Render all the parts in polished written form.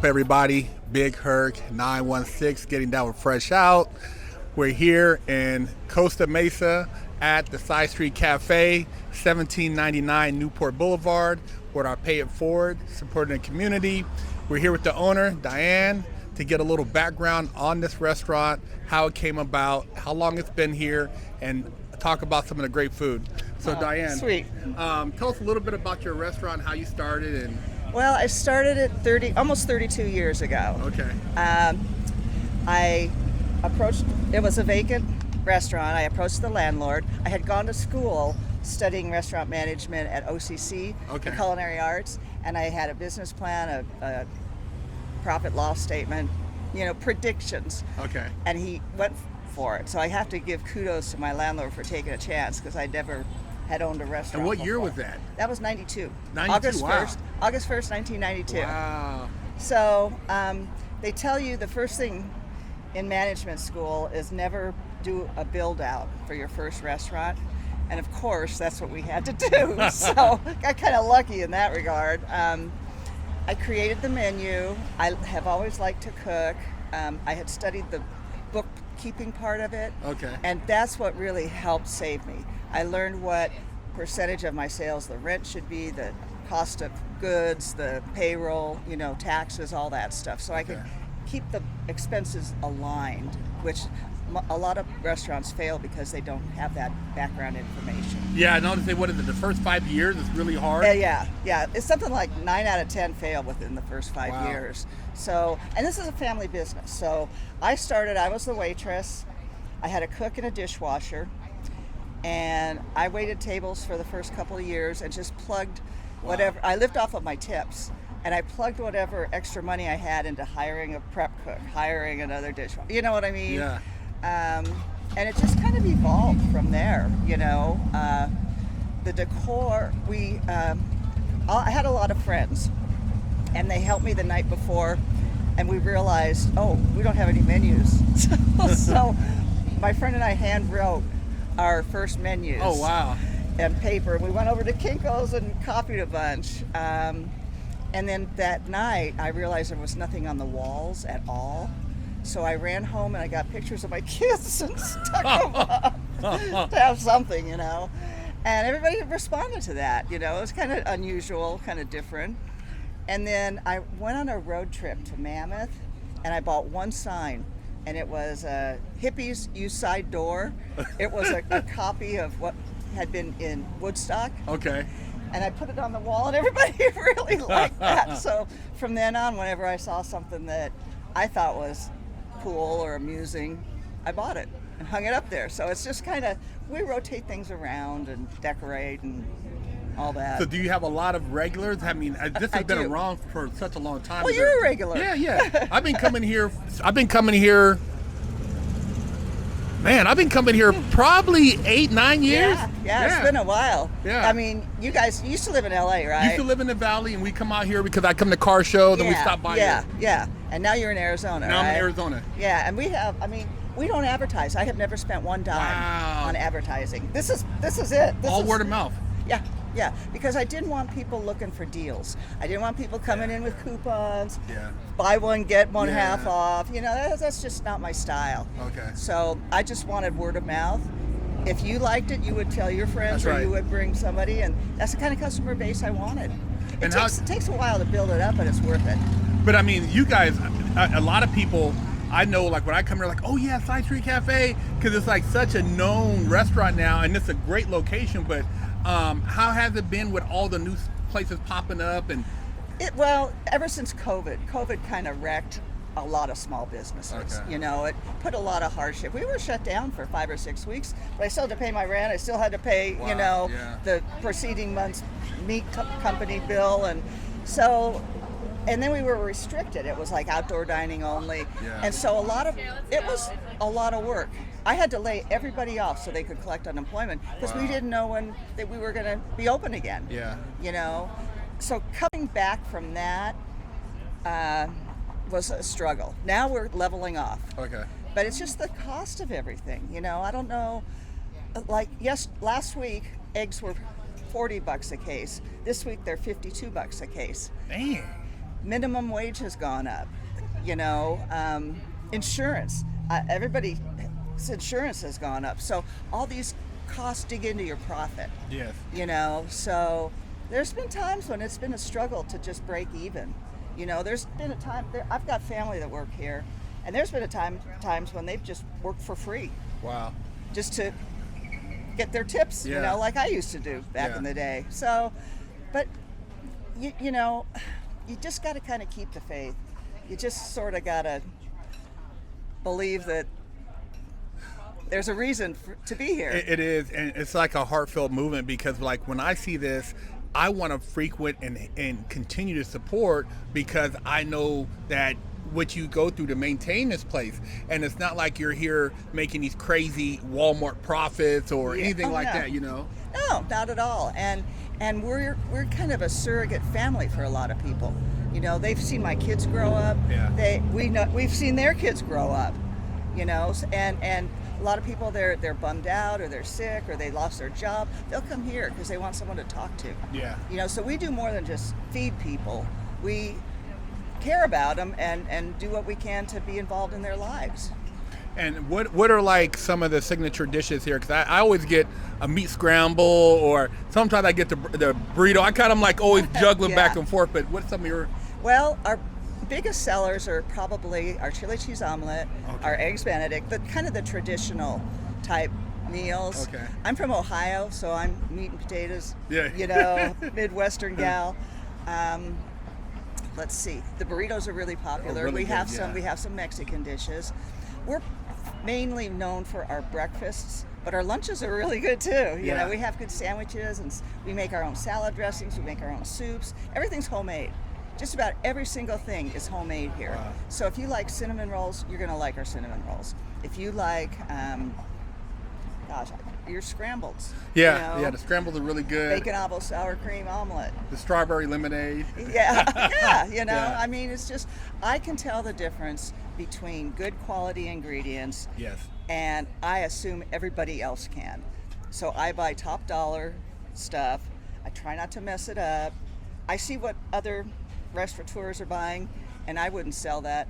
up, everybody? Big Herc 916 getting down with Fresh Out. We're here in Costa Mesa at the Side Street Cafe, 1799 Newport Boulevard, with our Pay It Forward, supporting the community. We're here with the owner, Diane, to get a little background on this restaurant, how it came about, how long it's been here, and talk about some of the great food. So Diane, sweet. Tell us a little bit about your restaurant, how you started. And Well, I started it almost 32 years ago. Okay. I approached, it was a vacant restaurant. I approached the landlord. I had gone to school studying restaurant management at OCC, Okay. the culinary arts, and I had a business plan, a profit loss statement, predictions. Okay. And he went for it. So I have to give kudos to my landlord for taking a chance, because I never had owned a restaurant. And what year before. was that? That was 92. 92, August wow. 1st, August 1st, 1992. Wow. So they tell you the first thing in management school is never do a build out for your first restaurant. And of course, that's what we had to do. So got kind of lucky in that regard. I created the menu. I have always liked to cook. I had studied the bookkeeping part of it. Okay. And that's what really helped save me. I learned what percentage of my sales the rent should be, the cost of goods, the payroll, taxes, all that stuff. So I could keep the expenses aligned, which a lot of restaurants fail because they don't have that background information. Yeah, I noticed what is it, the first 5 years is really hard? Yeah. It's something like 9 out of 10 fail within the first 5 Wow. years. So, and this is a family business. So I was the waitress. I had a cook and a dishwasher. And I waited tables for the first couple of years and just plugged whatever. I lived off of my tips, and I plugged whatever extra money I had into hiring a prep cook, hiring another dishwasher. You know what I mean? Yeah. And it just kind of evolved from there. The decor. I had a lot of friends, and they helped me the night before, and we realized, we don't have any menus. So my friend and I hand wrote our first menus. Oh, wow. And paper. We went over to Kinko's and copied a bunch. And then that night, I realized there was nothing on the walls at all. So I ran home and I got pictures of my kids and stuck them up to have something, And everybody responded to that, It was kind of unusual, kind of different. And then I went on a road trip to Mammoth, and I bought one sign. And it was hippies use side door. It was a copy of what had been in Woodstock. Okay. And I put it on the wall, and everybody really liked that. So from then on, whenever I saw something that I thought was cool or amusing, I bought it and hung it up there. So it's just kind of, we rotate things around and decorate and all that. So do you have a lot of regulars? I mean, this has been do. around for such a long time. Well, you're a regular. Yeah. I've been coming here probably 8-9 years. Yeah, it's been a while. Yeah. I mean, you guys used to live in LA, right? Used to live in the Valley, and we come out here because I come to car show, then we stop by here. Yeah. And now you're in Arizona, Now right? I'm in Arizona. Yeah, and we don't advertise. I have never spent one dime Wow. on advertising. This is it. All word of mouth. Yeah, because I didn't want people looking for deals. I didn't want people coming in with coupons. Yeah. Buy one, get one Yeah. half off. That's just not my style. Okay. So I just wanted word of mouth. If you liked it, you would tell your friends, That's or right. you would bring somebody, and that's the kind of customer base I wanted. It And takes a while to build it up, but it's worth it. But I mean, you guys, a lot of people I know, like when I come here, like, oh yeah, Side Street Cafe, because it's like such a known restaurant now, and it's a great location. But how has it been with all the new places popping up? And Ever since COVID kind of wrecked a lot of small businesses. Okay. It put a lot of hardship. We were shut down for 5 or 6 weeks, but I still had to pay my rent. I still had to pay, Wow, yeah. the preceding month's meat company bill, and so. And then we were restricted. It was like outdoor dining only. Yeah. And so it was a lot of work. I had to lay everybody off so they could collect unemployment, because we didn't know when that we were going to be open again. Yeah. So coming back from that was a struggle. Now we're leveling off. Okay. But it's just the cost of everything. I don't know. Last week, eggs were $40 a case. This week, they're $52 a case. Dang. minimum wage has gone up. You know, insurance. Everybody's insurance has gone up. So all these costs dig into your profit. Yes. You know, so there's been times when it's been a struggle to just break even. You know, there's been a time, I've got family that work here, and there's been times when they've just worked for free. Wow. Just to get their tips, Yeah. you know, like I used to do back in the day. So, but, you know, you just got to kind of keep the faith. You just sort of got to believe that there's a reason to be here. It is, and it's like a heartfelt movement, because like when I see this, I want to frequent and continue to support, because I know that what you go through to maintain this place, and it's not like you're here making these crazy Walmart profits or anything like that, you know. No, not at all. And we're kind of a surrogate family for a lot of people. You know, they've seen my kids grow up. Yeah. We've seen their kids grow up. You know, and a lot of people, they're bummed out, or they're sick, or they lost their job. They'll come here because they want someone to talk to. Yeah. You know, so we do more than just feed people. We care about them and do what we can to be involved in their lives. And what are like some of the signature dishes here? Because I always get a meat scramble, or sometimes I get the burrito. I kind of like always juggling back and forth. But what's some of your? Well, our biggest sellers are probably our chili cheese omelet, our eggs Benedict, the kind of the traditional type meals. Okay. I'm from Ohio, so I'm meat and potatoes. Yeah. You know, Midwestern gal. Let's see. The burritos are really popular. Oh, really we have good, some. yeah. We have some Mexican dishes. We're mainly known for our breakfasts, but our lunches are really good too. You know, we have good sandwiches, and we make our own salad dressings. We make our own soups. Everything's homemade. Just about every single thing is homemade here. Wow. So if you like cinnamon rolls, you're gonna like our cinnamon rolls. If you like, your scrambles. Yeah, you know, the scrambles are really good. bacon apple sour cream omelet. The strawberry lemonade. Yeah, you know, Yeah. I mean, it's just, I can tell the difference between good quality ingredients, Yes. and I assume everybody else can. So I buy top dollar stuff. I try not to mess it up. I see what other restaurateurs are buying, and I wouldn't sell that.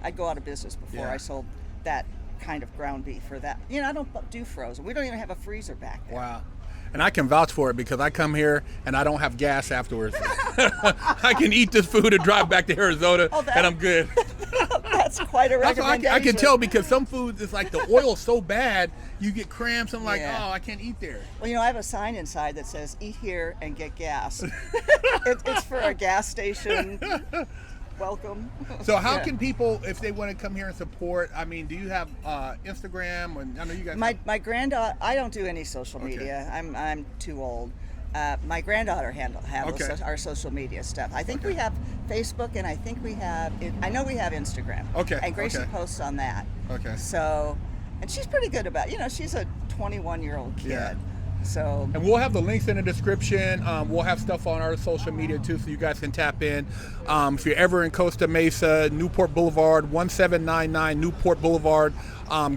I'd go out of business before I sold that kind of ground beef or that. You know, I don't do frozen. We don't even have a freezer back there. Wow. And I can vouch for it, because I come here and I don't have gas afterwards. I can eat this food and drive back to Arizona, and I'm good. That's quite a recommendation. I can tell, because some foods, it's like the oil's so bad, you get cramps. I'm like, Yeah. oh, I can't eat there. Well, you know, I have a sign inside that says, "Eat here and get gas." It's for a gas station. Welcome. So how can people, if they want to come here and support, I mean, do you have Instagram? And I know you guys. My granddaughter, I don't do any social media. I'm too old. My granddaughter handles our social media stuff. I think we have Facebook, and I think we have. I know we have Instagram. Okay. And Gracie posts on that. Okay. So, and she's pretty good about. You know, she's a 21-year-old kid. Yeah. So. And we'll have the links in the description. We'll have stuff on our social media too, so you guys can tap in. If you're ever in Costa Mesa, Newport Boulevard, 1799 Newport Boulevard.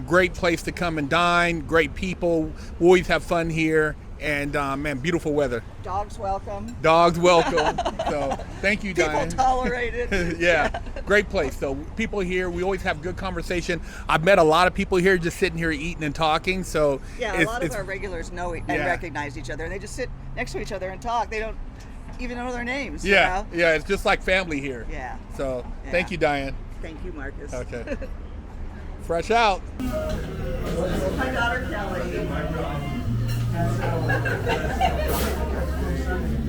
Great place to come and dine. Great people. We always have fun here. And man, beautiful weather. Dogs welcome. Dogs welcome. So thank you, Diane. People tolerate it. Yeah, great place. So people here, we always have good conversation. I've met a lot of people here just sitting here eating and talking. So yeah, a lot of our regulars know and recognize each other, and they just sit next to each other and talk. They don't even know their names. Yeah, you know? yeah, it's just like family here. Yeah. So thank you, Diane. Thank you, Marcus. Okay. Fresh out. My daughter Kelly.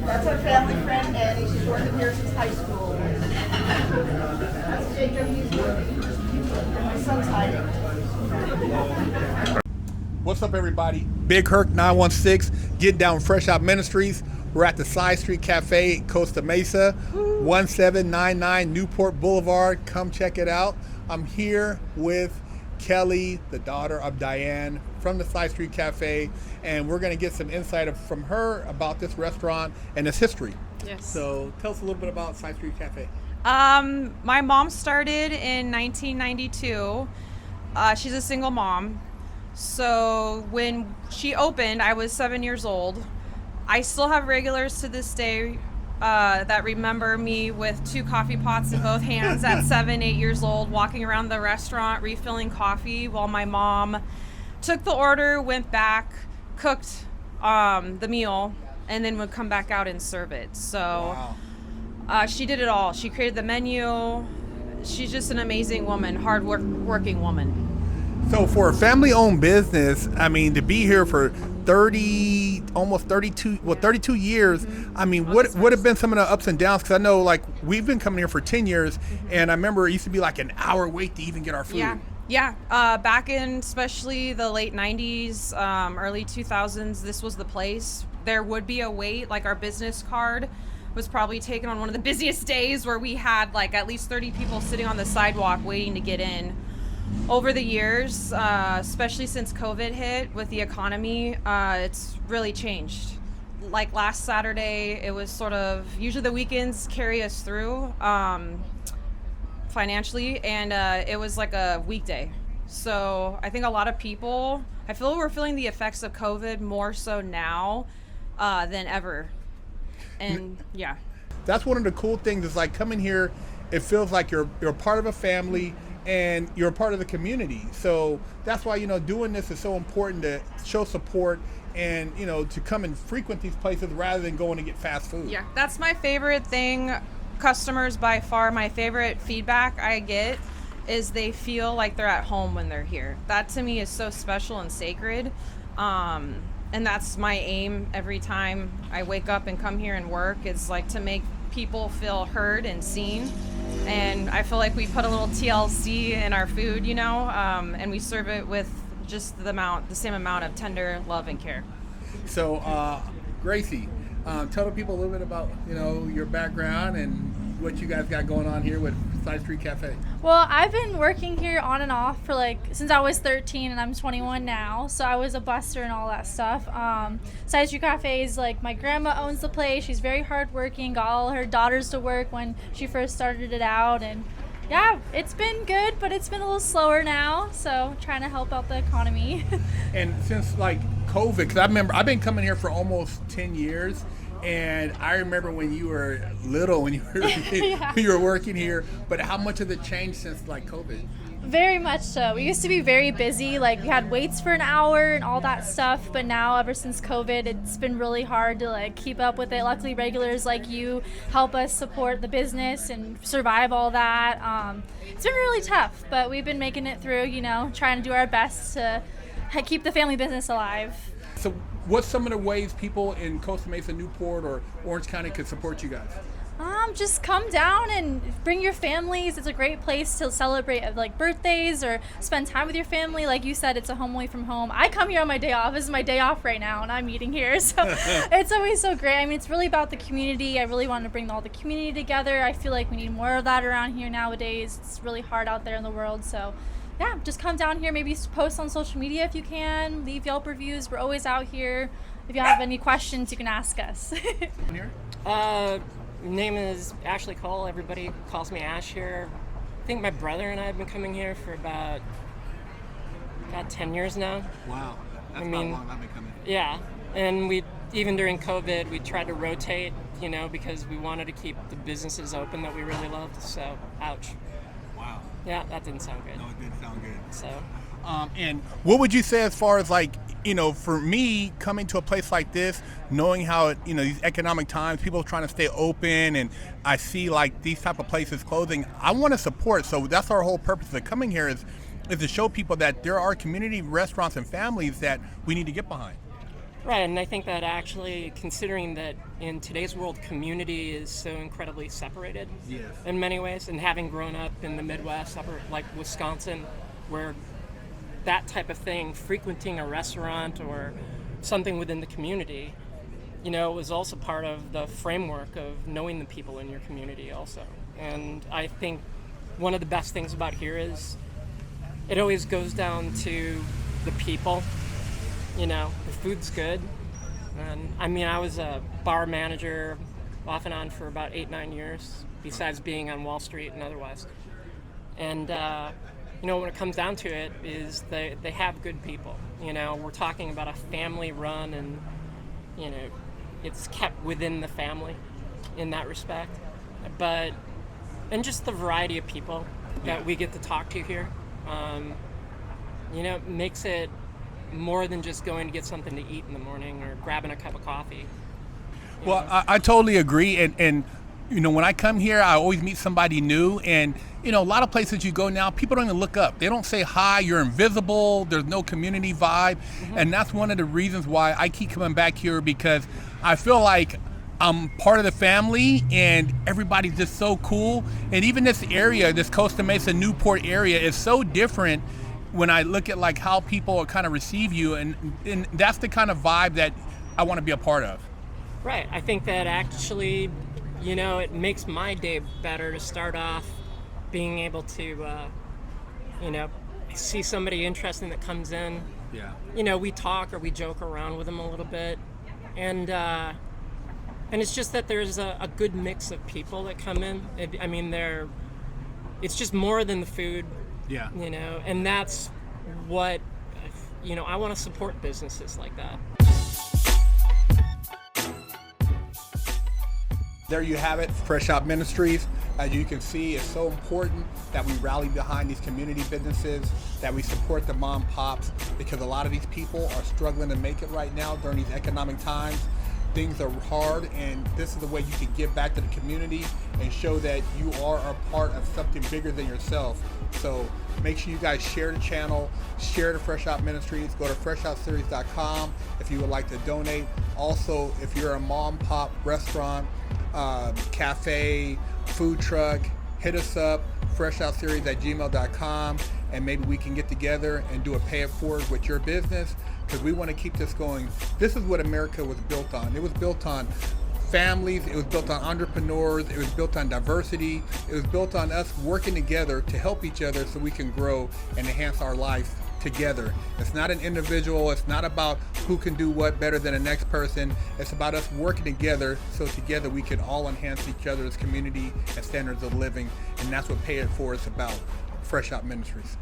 That's our family friend Annie. She's working here since high school. That's Jacob. He's working. And my son's hiding. What's up, everybody? Big Herc 916, Get Down Fresh Out Ministries. We're at the Side Street Cafe, Costa Mesa, 1799 Newport Boulevard. Come check it out. I'm here with Kelly, the daughter of Diane, from the Side Street Cafe, and we're going to get some insight from her about this restaurant and its history. Yes. So tell us a little bit about Side Street Cafe. My mom started in 1992. She's a single mom. So when she opened, I was 7 years old. I still have regulars to this day that remember me with 2 coffee pots in both hands at 7, 8 years old, walking around the restaurant refilling coffee while my mom took the order, went back, cooked the meal, and then would come back out and serve it. So she did it all. She created the menu. She's just an amazing woman, working woman. So for a family-owned business, I mean, to be here for 32 years, I mean, what would have been some of the ups and downs? Because I know, like, we've been coming here for 10 years, and I remember it used to be like an hour wait to even get our food. Yeah. Back in especially the late 90s, early 2000s, this was the place. There would be a wait. Like, our business card was probably taken on one of the busiest days where we had like at least 30 people sitting on the sidewalk waiting to get in. Over the years, especially since COVID hit with the economy, it's really changed. Like last Saturday, it was sort of, usually the weekends carry us through financially, and it was like a weekday. So I think a lot of people, I feel we're feeling the effects of COVID more so now than ever. And yeah. That's one of the cool things is like coming here, it feels like you're part of a family and you're a part of the community. So that's why, doing this is so important, to show support and, to come and frequent these places rather than going to get fast food. Yeah, that's my favorite thing. Customers, by far, my favorite feedback I get is they feel like they're at home when they're here. That to me is so special and sacred. And that's my aim every time I wake up and come here and work, is like to make people feel heard and seen. And I feel like we put a little TLC in our food, and we serve it with just the same amount of tender love and care. So, Gracie, tell the people a little bit about, your background and what you guys got going on here with Side Street Cafe. Well, I've been working here on and off for since I was 13, and I'm 21 now. So I was a busser and all that stuff. Side Street Cafe is my grandma owns the place. She's very hardworking. Got all her daughters to work when she first started it out, and yeah, it's been good, but it's been a little slower now. So trying to help out the economy. And since COVID, because I remember I've been coming here for almost 10 years. And I remember when you were little, when you were Yeah. you were working here, but how much has it changed since COVID? Very much so. We used to be very busy. We had waits for an hour and all that stuff. But now, ever since COVID, it's been really hard to keep up with it. Luckily, regulars like you help us support the business and survive all that. It's been really tough, but we've been making it through. Trying to do our best to keep the family business alive. So, what's some of the ways people in Costa Mesa, Newport, or Orange County could support you guys? Just come down and bring your families. It's a great place to celebrate birthdays or spend time with your family. Like you said, it's a home away from home. I come here on my day off. This is my day off right now, and I'm eating here. So it's always so great. I mean, it's really about the community. I really want to bring all the community together. I feel like we need more of that around here nowadays. It's really hard out there in the world. So yeah, just come down here. Maybe post on social media if you can. Leave Yelp reviews. We're always out here. If you have any questions, you can ask us. Here? Name is Ashley Cole. Everybody calls me Ash here. I think my brother and I have been coming here for about 10 years now. Wow, that's how long I've been coming. Yeah, and even during COVID, we tried to rotate, because we wanted to keep the businesses open that we really loved. So, ouch. Wow. Yeah, that didn't sound good. No, it didn't sound good. So, and what would you say as far as for me coming to a place like this, knowing how these economic times, people trying to stay open, and I see these type of places closing, I want to support. So that's our whole purpose of coming here is to show people that there are community restaurants and families that we need to get behind. right, and I think that actually, considering that in today's world, community is so incredibly separated in many ways, and having grown up in the Midwest, like Wisconsin, where that type of thing, frequenting a restaurant or something within the community, was also part of the framework of knowing the people in your community also. And I think one of the best things about here is it always goes down to the people. The food's good. And I was a bar manager off and on for about 8-9 years, besides being on Wall Street and otherwise. And when it comes down to it, is they have good people. We're talking about a family run, and it's kept within the family. in that respect. But, and just the variety of people that we get to talk to here, you know, makes it more than just going to get something to eat in the morning or grabbing a cup of coffee. Well, I totally agree. And, you know, when I come here, I always meet somebody new. And, you know, a lot of places you go now, people don't even look up. They don't say hi. You're invisible. There's no community vibe. And that's one of the reasons why I keep coming back here, because I feel like I'm part of the family and everybody's just so cool. And even this area, this Costa Mesa Newport area, is so different when I look at like how people kind of receive you. And that's the kind of vibe that I want to be a part of. Right. I think that actually, you know, it makes my day better to start off being able to, you know, see somebody interesting that comes in. Yeah. You know, we talk or we joke around with them a little bit. And it's just that there's a good mix of people that come in. I mean, it's just more than the food. Yeah. You know, and that's what, you know, I want to support businesses like that. There you have it, Fresh Out Ministries. As you can see, it's so important that we rally behind these community businesses, that we support the mom pops, because a lot of these people are struggling to make it right now during these economic times. Things are hard, and this is the way you can give back to the community and show that you are a part of something bigger than yourself. So make sure you guys share the channel, share the Fresh Out Ministries, go to freshoutseries.com if you would like to donate. Also, if you're a mom pop restaurant, cafe, food truck, hit us up, freshoutseries@gmail.com, and maybe we can get together and do a pay it forward with your business, because we want to keep this going. This is what America was built on. It was built on families, it was built on entrepreneurs, it was built on diversity, it was built on us working together to help each other so we can grow and enhance our life together. It's not an individual, it's not about who can do what better than the next person. It's about us working together so together we can all enhance each other's community and standards of living, and that's what Pay It Forward is about. Fresh Out Ministries.